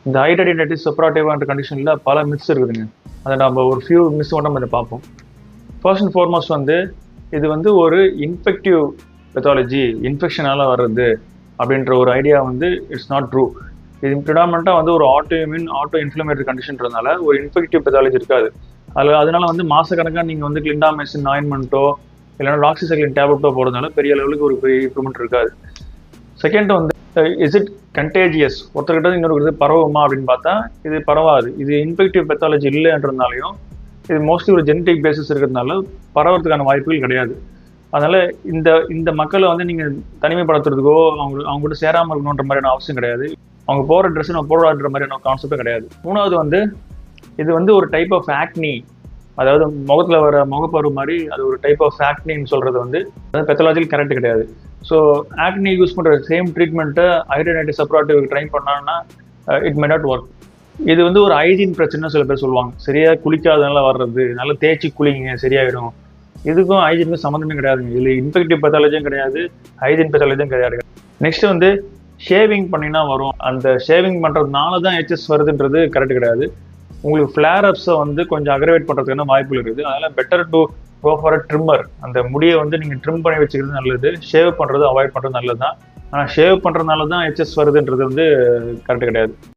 இந்த ஹைட்ரைடினைட்டிஸ் செப்ராட்டிவ்ன்ற கண்டிஷனில் பல மித்ஸ் இருக்குதுங்க. அதை நம்ம ஒரு ஃபியூ மிஸ் மட்டும் நம்ம இதை பார்ப்போம். ஃபர்ஸ்ட் அண்ட் ஃபார்மோஸ்ட் வந்து இது வந்து ஒரு இன்ஃபெக்டிவ் பெத்தாலஜி, இன்ஃபெக்ஷனால் வர்றது அப்படின்ற ஒரு ஐடியா வந்து இட்ஸ் நாட் ட்ரூ. இது ப்ரிடாமினண்ட்டாக வந்து ஒரு ஆட்டோ இன்ஃப்ளமேட்டரி கண்டிஷன்றதுனால ஒரு இன்ஃபெக்டிவ் பெத்தாலஜி இருக்காது. அதனால வந்து மாதக்கணக்காக நீங்கள் வந்து கிளிண்டாமைசின் ஆயின்மெண்ட்டோ இல்லைன்னா டாக்ஸிசைக்ளின் டேப்லெட்டோ போகிறதுனால பெரிய லெவலுக்கு ஒரு பெரிய இம்ப்ரூவ்மெண்ட் இருக்காது. செகண்ட் வந்து இஸ் இட் கண்டேஜியஸ், ஒருத்தர்கிட்ட இன்னொரு பரவுமா அப்படின்னு பார்த்தா இது பரவாது. இது இன்ஃபெக்டிவ் பெத்தாலஜி இல்லைன்றதுனாலையும் இது மோஸ்ட்லி ஒரு ஜெனட்டிக் பேசிஸ் இருக்கிறதுனால பரவறதுக்கான வாய்ப்புகள் கிடையாது. அதனால் இந்த மக்களை வந்து நீங்கள் தனிமைப்படுத்துறதுக்கோ அவங்க கூட சேராமல் இருக்கணுன்ற மாதிரியான அவசியம் கிடையாது. அவங்க போகிற ட்ரெஸ் நம்ம போடுற மாதிரியான கான்செப்டும் கிடையாது. மூணாவது வந்து இது வந்து ஒரு டைப் ஆஃப் ஆக்னி, அதாவது முகத்தில் வர முகப்பரு மாதிரி அது ஒரு டைப் ஆஃப் ஆக்னின்னு சொல்கிறது வந்து பெத்தாலஜிக்கல் கரெக்ட் கிடையாது. ஸோ ஆக்னி யூஸ் பண்ணுற சேம் ட்ரீட்மெண்ட்டை ஹைட்ரைடினைட்டிஸ் செப்ராட்டிவ் ட்ரை பண்ணாங்கன்னா இட் மே நாட் ஒர்க். இது வந்து ஒரு ஹைஜீன் பிரச்சனை சில பேர் சொல்லுவாங்க. சரியாக குளிக்காதனால வர்றது, நல்லா தேய்ச்சி குளிங்க சரியாயிடும். இதுக்கும் ஹைஜீனுக்கும் சம்மந்தமே கிடையாதுங்க. இதில் இன்ஃபெக்டிவ் பெத்தாலஜியும் கிடையாது, ஹைஜீன் பெத்தாலஜியும் கிடையாது. நெக்ஸ்ட் வந்து ஷேவிங் பண்ணினா வரும், அந்த ஷேவிங் பண்ணுறதுனால தான் ஹெச்எஸ் வருதுன்றது கரெக்ட் கிடையாது. உங்களுக்கு ஃப்ளேர் அப்ஸை வந்து கொஞ்சம் அக்ரவேட் பண்ணுறதுக்கான வாய்ப்புகள் இருக்குது. அதனால் better to go for a trimmer. அந்த முடியை வந்து நீங்கள் ட்ரிம் பண்ணி வச்சுக்கிறது நல்லது, ஷேவ் பண்ணுறது அவாய்ட் பண்ணுறது நல்லது தான். ஆனால் ஷேவ் பண்ணுறதுனால தான் ஹெச்எஸ் வருதுன்றது வந்து கரெக்ட் கிடையாது.